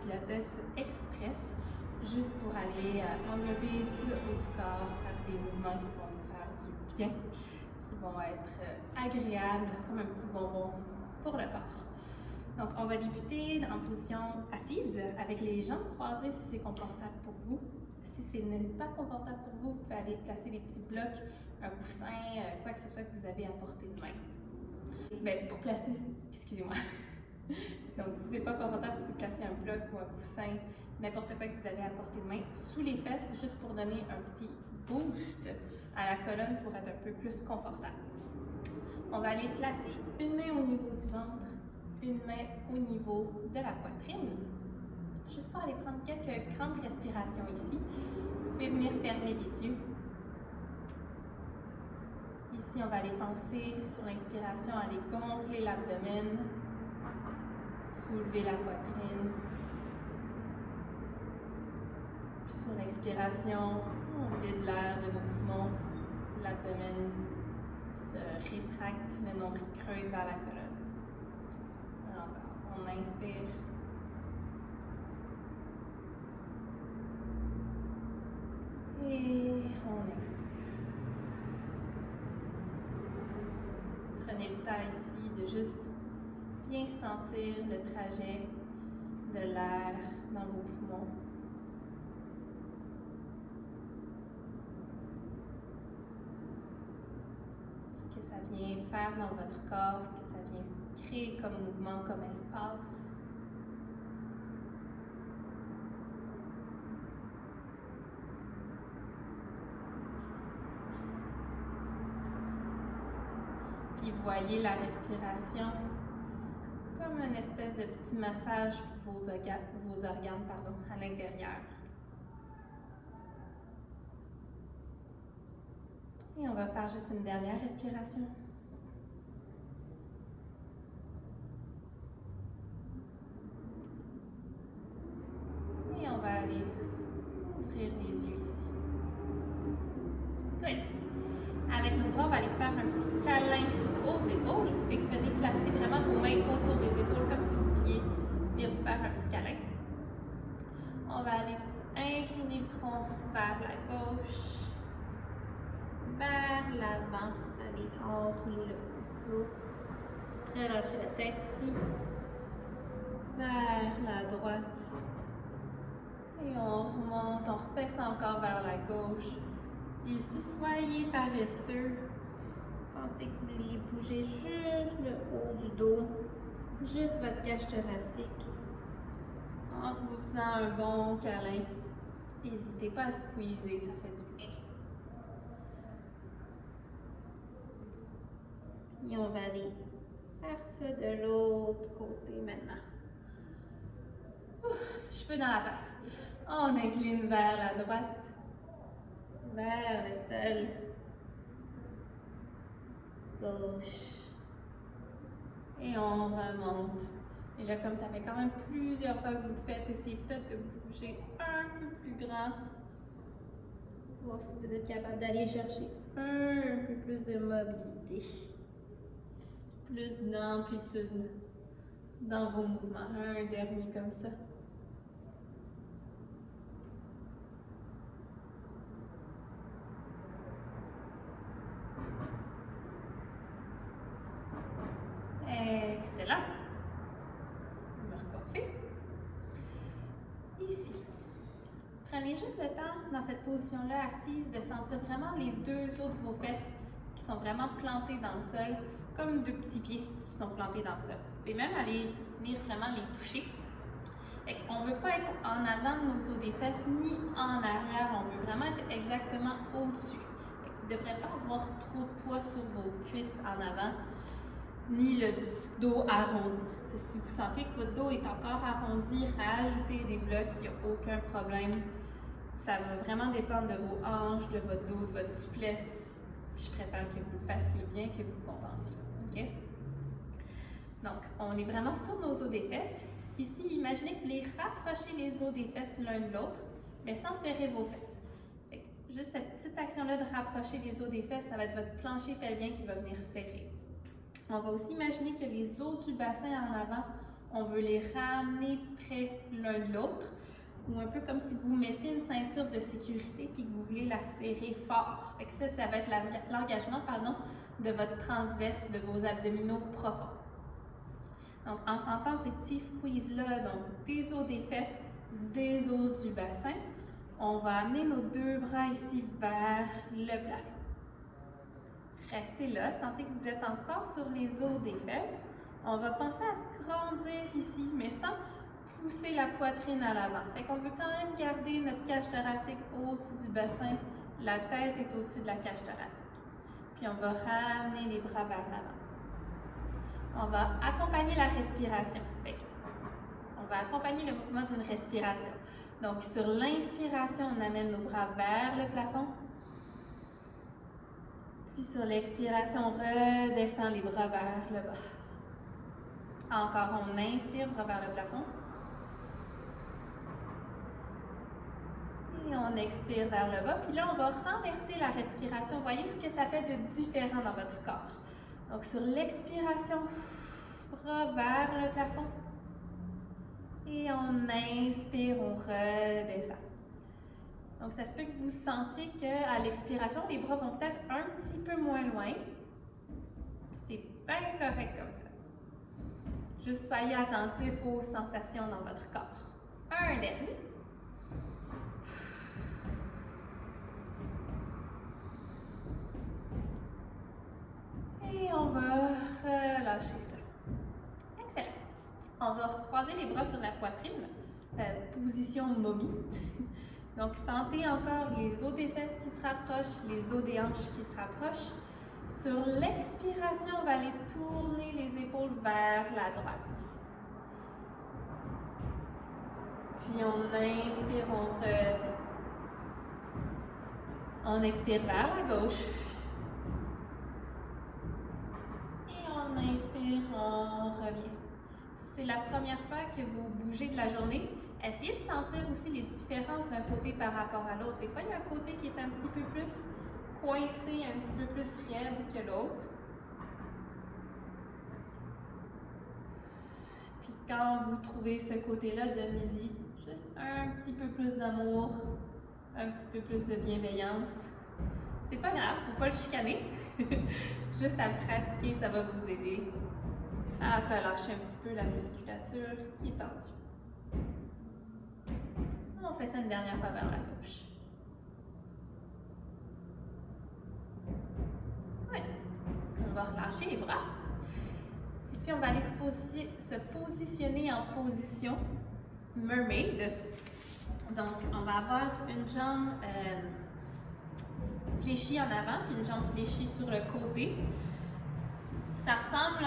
Pilates express, juste pour aller englober tout le haut du corps par des mouvements qui vont nous faire du bien, qui vont être agréables, comme un petit bonbon pour le corps. Donc, on va débuter en position assise, avec les jambes croisées si c'est confortable pour vous. Si ce n'est pas confortable pour vous, vous pouvez aller placer des petits blocs, un coussin, quoi que ce soit que vous avez à portée de main. Bien, pour placer, excusez-moi. Donc, si c'est pas confortable, vous pouvez placer un bloc ou un coussin, n'importe quoi que vous avez à portée de main, sous les fesses, juste pour donner un petit boost à la colonne pour être un peu plus confortable. On va aller placer une main au niveau du ventre, une main au niveau de la poitrine. Juste pour aller prendre quelques grandes respirations ici. Vous pouvez venir fermer les yeux. Ici, on va aller penser sur l'inspiration, aller gonfler l'abdomen, soulever la poitrine. Puis sur l'expiration, on vide l'air de nos poumons, l'abdomen se rétracte, le nombril creuse vers la colonne. Encore, on inspire. Et on expire. Prenez le temps ici de juste bien sentir le trajet de l'air dans vos poumons. Ce que ça vient faire dans votre corps, ce que ça vient créer comme mouvement, comme espace. Puis voyez la respiration comme une espèce de petit massage pour vos organes à l'intérieur. Et on va faire juste une dernière respiration. Et on va aller ouvrir les yeux ici. Good. Avec nos bras, on va aller se faire un petit câlin aux épaules. Fait que venez placer vraiment vos mains autour des épaules comme si vous vouliez venir vous faire un petit câlin. On va aller incliner le tronc vers la gauche, vers l'avant. Allez, enrouler le haut du dos. Relâchez la tête ici. Vers la droite. Et on remonte, on refait ça encore vers la gauche. Ici, soyez paresseux. Pensez que vous voulez bouger juste le haut du dos, juste votre cage thoracique. En vous faisant un bon câlin. N'hésitez pas à squeezer, ça fait du bien. Puis on va aller faire ça de l'autre côté maintenant. Cheveux dans la face. On incline vers la droite. Vers le sol, gauche, et on remonte. Et là, comme ça fait quand même plusieurs fois que vous le faites, essayez peut-être de bouger un peu plus grand. Voir si vous êtes capable d'aller chercher un peu plus de mobilité, plus d'amplitude dans vos mouvements. Un dernier comme ça. Excellent. Me reconfie. Ici. Prenez juste le temps, dans cette position-là assise, de sentir vraiment les deux autres de vos fesses qui sont vraiment plantées dans le sol, comme deux petits pieds qui sont plantés dans le sol. Vous pouvez même aller venir vraiment les toucher. On ne veut pas être en avant de nos os des fesses, ni en arrière. On veut vraiment être exactement au-dessus. Vous ne devrez pas avoir trop de poids sur vos cuisses en avant, ni le dos arrondi. Si vous sentez que votre dos est encore arrondi, rajoutez des blocs, il n'y a aucun problème. Ça va vraiment dépendre de vos hanches, de votre dos, de votre souplesse. Je préfère que vous le fassiez bien, que vous compensiez. Okay? Donc, on est vraiment sur nos os des fesses. Ici, imaginez que vous voulez rapprocher les os des fesses l'un de l'autre, mais sans serrer vos fesses. Juste cette petite action-là de rapprocher les os des fesses, ça va être votre plancher pelvien qui va venir serrer. On va aussi imaginer que les os du bassin en avant, on veut les ramener près l'un l'un de l'autre, ou un peu comme si vous mettiez une ceinture de sécurité puis que vous voulez la serrer fort. Fait que ça va être l'engagement, de votre transverse, de vos abdominaux profonds. Donc, en sentant ces petits squeezes-là, donc des os des fesses, des os du bassin, on va amener nos deux bras ici vers le plafond. Restez là, sentez que vous êtes encore sur les os des fesses. On va penser à se grandir ici, mais sans pousser la poitrine à l'avant. Fait qu'on veut quand même garder notre cage thoracique au-dessus du bassin. La tête est au-dessus de la cage thoracique. Puis on va ramener les bras vers l'avant. On va accompagner la respiration. On va accompagner le mouvement d'une respiration. Donc, sur l'inspiration, on amène nos bras vers le plafond. Puis sur l'expiration, on redescend les bras vers le bas. Encore, on inspire, bras vers le plafond. Et on expire vers le bas. Puis là, on va renverser la respiration. Voyez ce que ça fait de différent dans votre corps. Donc, sur l'expiration, bras vers le plafond. Et on inspire, on redescend. Donc, ça se peut que vous sentiez qu'à l'expiration, les bras vont peut-être un petit peu moins loin. C'est bien correct comme ça. Juste soyez attentifs aux sensations dans votre corps. Un dernier. Et on va relâcher ça. Excellent. On va recroiser les bras sur la poitrine, position momie. Donc, sentez encore les os des fesses qui se rapprochent, les os des hanches qui se rapprochent. Sur l'expiration, on va aller tourner les épaules vers la droite. Puis on inspire, on revient. On expire vers la gauche. Et on inspire, on revient. C'est la première fois que vous bougez de la journée. Essayez de sentir aussi les différences d'un côté par rapport à l'autre. Des fois, il y a un côté qui est un petit peu plus coincé, un petit peu plus raide que l'autre. Puis quand vous trouvez ce côté-là, donnez-y juste un petit peu plus d'amour, un petit peu plus de bienveillance. C'est pas grave, faut pas le chicaner. Juste à le pratiquer, ça va vous aider à relâcher un petit peu la musculature qui est tendue. On fait ça une dernière fois vers la gauche. Oui. On va relâcher les bras. Ici, on va aller se positionner en position mermaid. Donc, on va avoir une jambe fléchie en avant, puis une jambe fléchie sur le côté. Ça ressemble,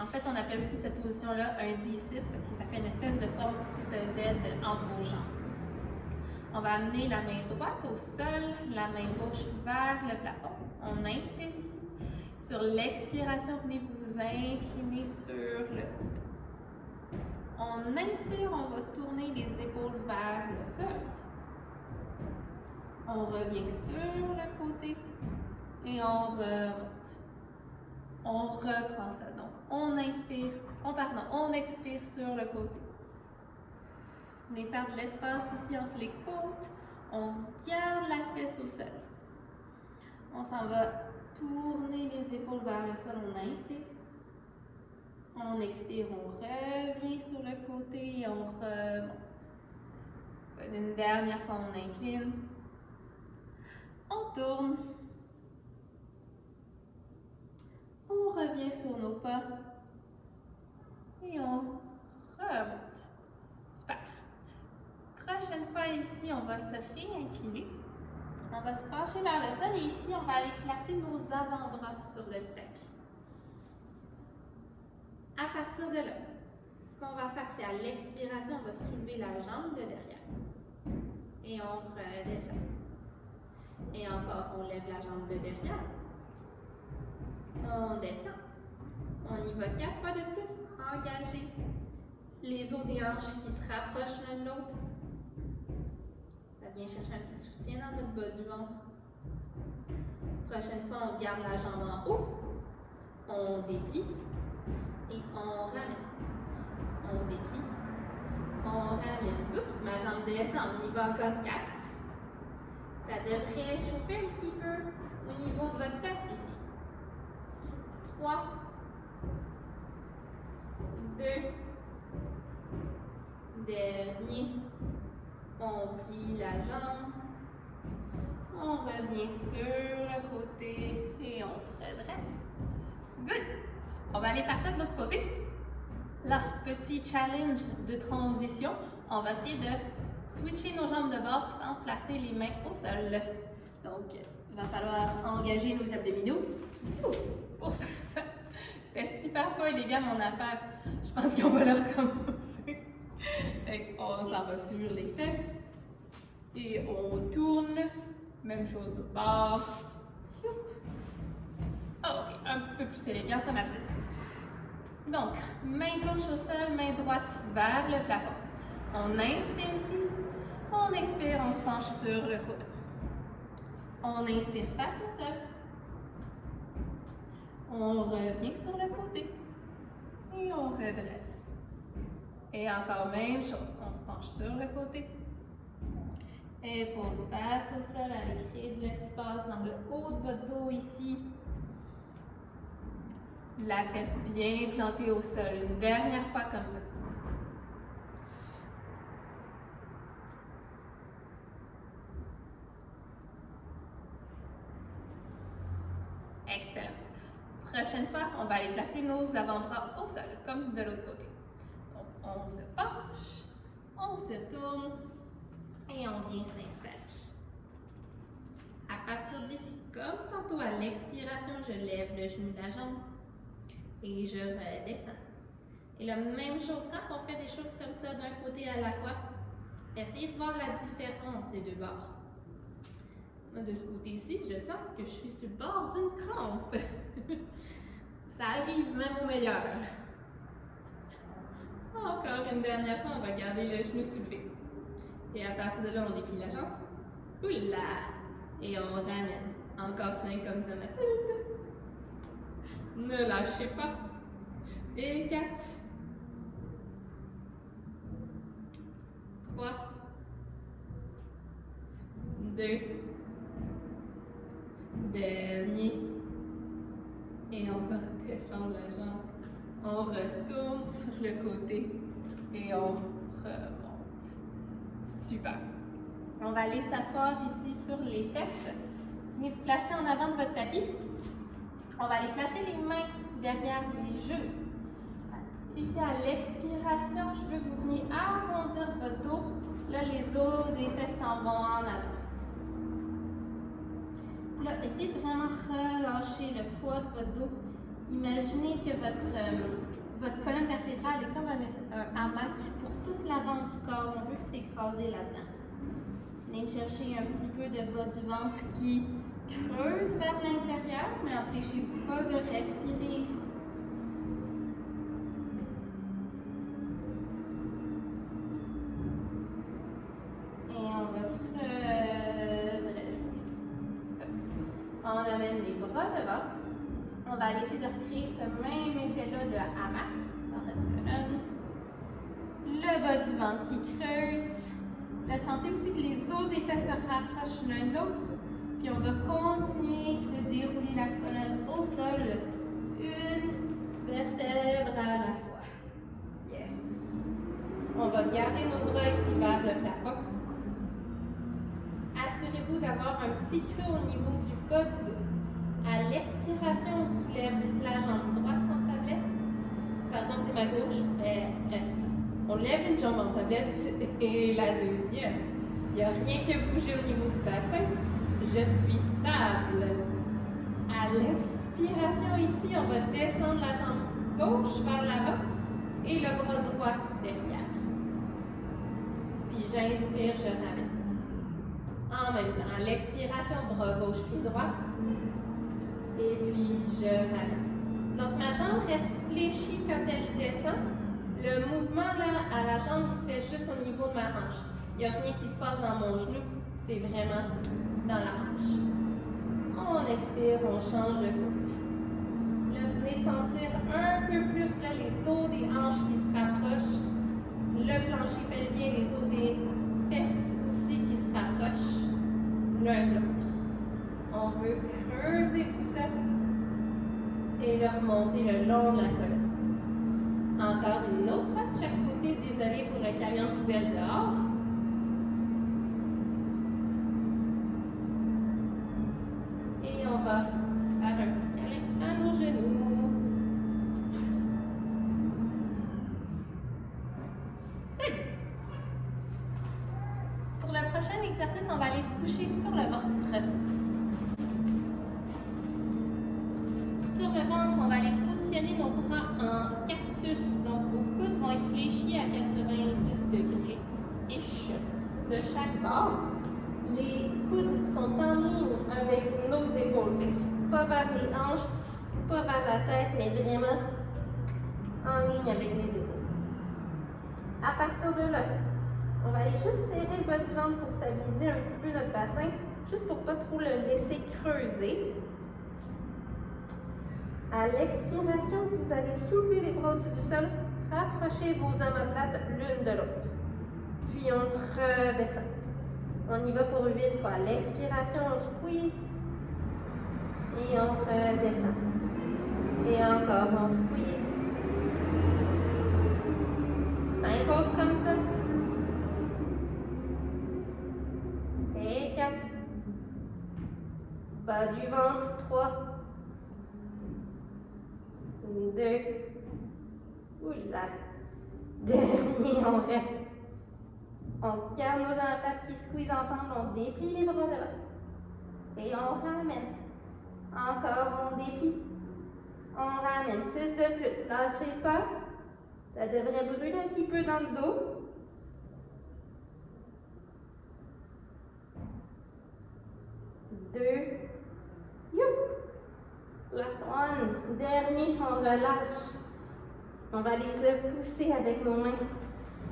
en fait, on appelle aussi cette position-là un Z-sit parce que ça fait une espèce de forme de Z entre vos jambes. On va amener la main droite au sol, la main gauche vers le plafond. On inspire ici. Sur l'expiration, venez vous incliner sur le côté. On inspire, on va tourner les épaules vers le sol ici. On revient sur le côté et on remonte. On reprend ça. Donc, on inspire, on expire sur le côté. Venez faire de l'espace ici entre les côtes. On garde la fesse au sol. On s'en va tourner les épaules vers le sol. On inspire. On expire, on revient sur le côté et on remonte. Une dernière fois, on incline. On tourne. On revient sur nos pas. Et on remonte. Super. Prochaine fois ici, on va se réincliner. On va se pencher vers le sol et ici, on va aller placer nos avant-bras sur le tapis. À partir de là, ce qu'on va faire, c'est à l'expiration, on va soulever la jambe de derrière. Et on redescend. Et encore, on lève la jambe de derrière. On descend. On y va 4 fois de plus. Engagé. Les os des hanches qui se rapprochent l'un de l'autre. Ça vient chercher un petit soutien dans votre bas du ventre. Prochaine fois, on garde la jambe en haut. On déplie. Et on ramène. On déplie. On ramène. termine. Oups, ma jambe descend. On y va encore 4. Ça devrait chauffer un petit peu au niveau de votre fesse ici. 3, 2, dernier. On plie la jambe. On revient sur le côté et on se redresse. Good! On va aller faire ça de l'autre côté. Là, petit challenge de transition. On va essayer de switcher nos jambes de bord sans placer les mains au sol. Donc, il va falloir engager nos abdominaux pour faire ça. C'était super pas élégant mon affaire. Je pense qu'on va le recommencer. On s'en va sur les fesses et on tourne. Même chose de bord. Ok, un petit peu plus élégant, ça Mathilde. Donc, main gauche au sol, main droite vers le plafond. On inspire ici, on expire, on se penche sur le côté. On inspire face au sol. On revient sur le côté et on redresse. Et encore même chose, on se penche sur le côté. Et pour face au sol, allez créer de l'espace dans le haut de votre dos ici. La fesse bien plantée au sol. Une dernière fois comme ça. Excellent. Prochaine fois, on va aller placer nos avant-bras au sol, comme de l'autre côté. Donc, on se penche, on se tourne et on vient s'installer. À partir d'ici, comme tantôt à l'expiration, je lève le genou de la jambe et je redescends. Et la même chose, quand on fait des choses comme ça d'un côté à la fois, essayez de voir la différence des deux bords. Moi, de ce côté-ci, je sens que je suis sur le bord d'une crampe. Ça arrive même au meilleur. Encore une dernière fois, on va garder le genou soulevé. Et à partir de là, on déplie la jambe. Oula! Et on ramène. Encore 5 comme ça, Mathilde. Ne lâchez pas. Et 4. 3. 2. Dernier. Et on va redescendre la jambe. On retourne sur le côté et on remonte. Super. On va aller s'asseoir ici sur les fesses. Venez vous placer en avant de votre tapis. On va aller placer les mains derrière les genoux. Ici, à l'expiration, je veux que vous veniez arrondir votre dos. Là, les os des fesses s'en vont en avant. Là, essayez de vraiment relâcher le poids de votre dos. Imaginez que votre colonne vertébrale est comme un hamac pour toute l'avant du corps. On veut s'écraser là-dedans. Venez me chercher un petit peu de bas du ventre qui creuse vers l'intérieur, mais empêchez-vous pas de respirer ici. Et on va se redresser. On amène les bras devant. On va essayer de recréer ce même effet-là de hamac dans notre colonne. Le bas du ventre qui creuse. Là, sentez aussi que les os des fesses se rapprochent l'un de l'autre. Puis on va continuer de dérouler la colonne au sol, une vertèbre à la fois. Yes. On va garder nos bras ici vers le plafond. Assurez-vous d'avoir un petit creux au niveau du bas du dos. À l'expiration, on soulève la jambe droite en tablette. Pardon, c'est ma gauche. Bref, on lève une jambe en tablette et la deuxième. Il n'y a rien qui a bougé au niveau du bassin. Je suis stable. À l'expiration ici, on va descendre la jambe gauche vers l'avant et le bras droit derrière. Puis j'inspire, je ramène. En même temps, à l'expiration, bras gauche puis droit. Et puis je ramène. Donc ma jambe reste fléchie quand elle descend. Le mouvement là, à la jambe, il se fait juste au niveau de ma hanche. Il n'y a rien qui se passe dans mon genou. C'est vraiment dans la hanche. On expire, on change de côté. Là, venez sentir un peu plus là, les os des hanches qui se rapprochent. Le plancher pelvien, les creuser tout ça et le remonter le long de la colonne. Encore une autre fois de chaque côté, désolé pour le camion de poubelle dehors. Et on va se faire un petit câlin à nos genoux. Good. Pour le prochain exercice, on va aller se coucher sur le ventre. Sur le ventre, on va aller positionner nos bras en cactus. Donc, vos coudes vont être fléchis à 90 degrés de chaque bord. Les coudes sont en ligne avec nos épaules. Pas vers les hanches, pas vers la tête, mais vraiment en ligne avec les épaules. À partir de là, on va aller juste serrer le bas du ventre pour stabiliser un petit peu notre bassin, juste pour pas trop le laisser creuser. À l'expiration, vous allez soulever les bras au-dessus du sol, rapprochez vos omoplates l'une de l'autre. Puis on redescend. On y va pour 8 fois. À l'expiration, on squeeze et on redescend. Et encore, on squeeze. 5 autres comme ça. Et 4. Bas du ventre, 3. 2. Oula. Dernier, on reste. On garde nos omoplates qui squeezent ensemble, on déplie les bras devant. Et on ramène. Encore, on déplie. On ramène. 6 de plus. Lâchez pas. Ça devrait brûler un petit peu dans le dos. 2. Youp. Last one. Dernier, on relâche. On va aller se pousser avec nos mains.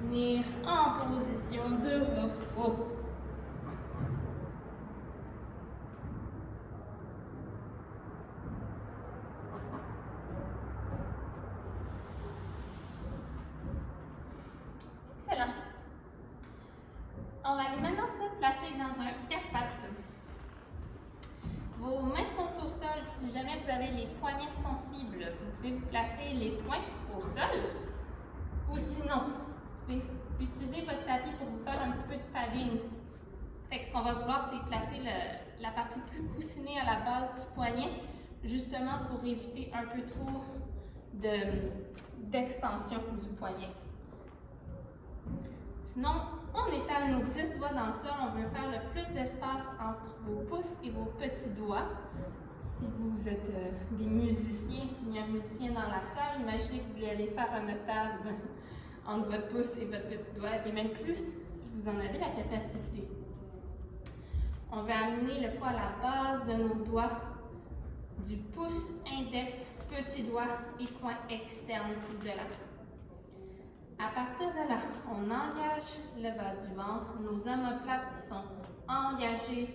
Venir en position de repos. Excellent. On va aller maintenant se placer dans un quatre-pattes. Vos mains sont au sol. Si jamais vous avez les poignets sensibles, vous pouvez vous placer les poings au sol. Ou sinon, vous pouvez utiliser votre tapis pour vous faire un petit peu de padding. Fait que ce qu'on va vouloir, c'est placer la partie plus coussinée à la base du poignet, justement pour éviter un peu trop d'extension du poignet. Sinon, on étale nos 10 doigts dans le sol. On veut faire le plus d'espace entre vos pouces et vos petits doigts. Si vous êtes des musiciens, s'il y a un musicien dans la salle, imaginez que vous voulez aller faire un octave entre votre pouce et votre petit doigt, et même plus si vous en avez la capacité. On va amener le poids à la base de nos doigts, du pouce, index, petit doigt et coin externe de la main. À partir de là, on engage le bas du ventre, nos omoplates sont engagées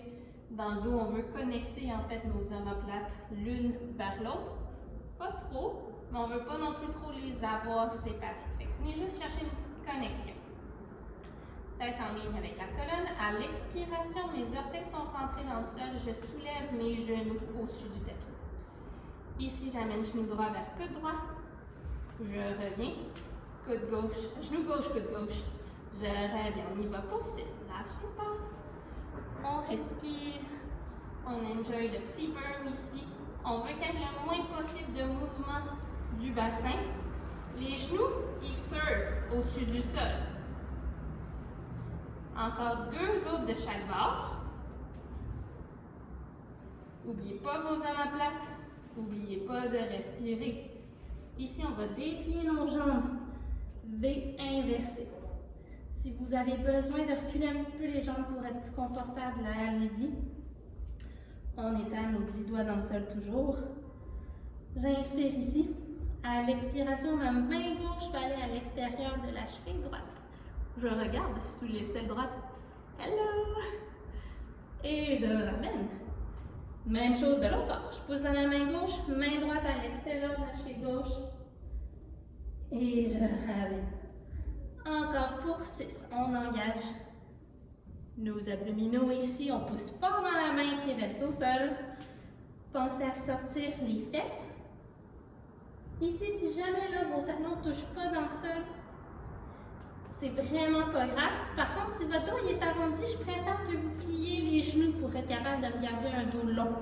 dans le dos. On veut connecter en fait nos omoplates l'une vers l'autre. Pas trop, mais on ne veut pas non plus trop les avoir séparées. Fait que venez juste chercher une petite connexion. Tête en ligne avec la colonne. À l'expiration, mes orteils sont rentrés dans le sol. Je soulève mes genoux au-dessus du tapis. Ici, j'amène genou droit vers coude droit. Je reviens. Coude gauche, genou gauche, coude gauche. Je reviens. On y va pour 6. Lâchez pas. On respire. On enjoy le petit burn ici. On veut qu'il y ait le moins possible de mouvement du bassin. Les genoux, ils surfent au-dessus du sol. Encore 2 autres de chaque bord. N'oubliez pas vos omoplates. N'oubliez pas de respirer. Ici, on va déplier nos jambes. V inversé. Si vous avez besoin de reculer un petit peu les jambes pour être plus confortable, allez-y. On étale nos 10 doigts dans le sol toujours. J'inspire ici. À l'expiration, ma main gauche va aller à l'extérieur de la cheville droite. Je regarde sous l'aisselle droite. Hello! Et je ramène. Même chose de l'autre bord. Je pousse dans la main gauche, main droite à l'extérieur de la cheville gauche. Et je ramène. Encore pour 6. On engage nos abdominaux ici. On pousse fort dans la main qui reste au sol. Pensez à sortir les fesses. Ici, si jamais là, vos talons ne touchent pas dans le sol, c'est vraiment pas grave. Par contre, si votre dos il est arrondi, je préfère que vous pliez les genoux pour être capable de me garder un dos long.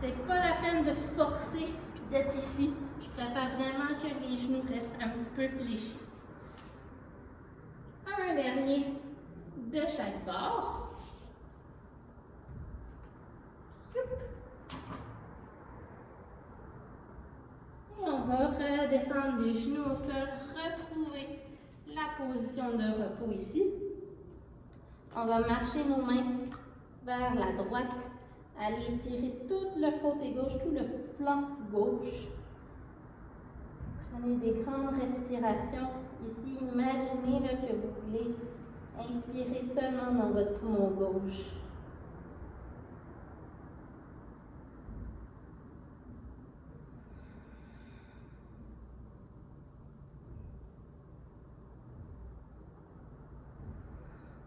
C'est pas la peine de se forcer et d'être ici. Je préfère vraiment que les genoux restent un petit peu fléchis. Un dernier de chaque bord. Et on va redescendre les genoux au sol, retrouver la position de repos ici. On va marcher nos mains vers la droite, aller étirer tout le côté gauche, tout le flanc gauche. Prenez des grandes respirations. Ici, imaginez là, que vous voulez inspirer seulement dans votre poumon gauche.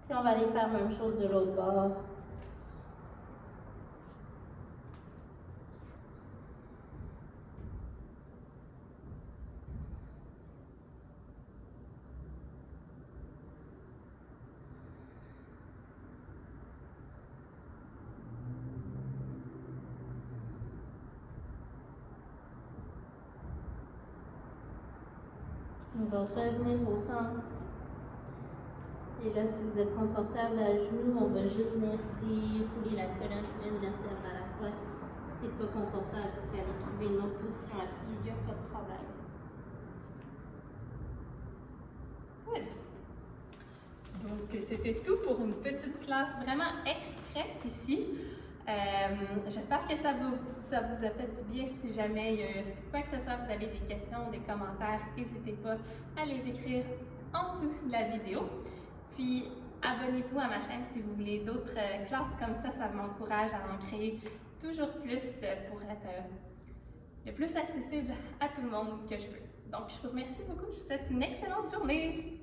Puis on va aller faire la même chose de l'autre bord. On va revenir au centre. Et là, si vous êtes confortable à genoux, on va juste venir dérouler la colonne une vertèbre à la fois. Si c'est pas confortable, vous allez trouver une autre position assise, il n'y a pas de problème. Good. Donc, c'était tout pour une petite classe vraiment express ici. J'espère que ça vous a fait du bien. Si jamais il y a quoi que ce soit, vous avez des questions, des commentaires, n'hésitez pas à les écrire en dessous de la vidéo. Puis, abonnez-vous à ma chaîne si vous voulez d'autres classes comme ça m'encourage à en créer toujours plus pour être le plus accessible à tout le monde que je peux. Donc, je vous remercie beaucoup. Je vous souhaite une excellente journée.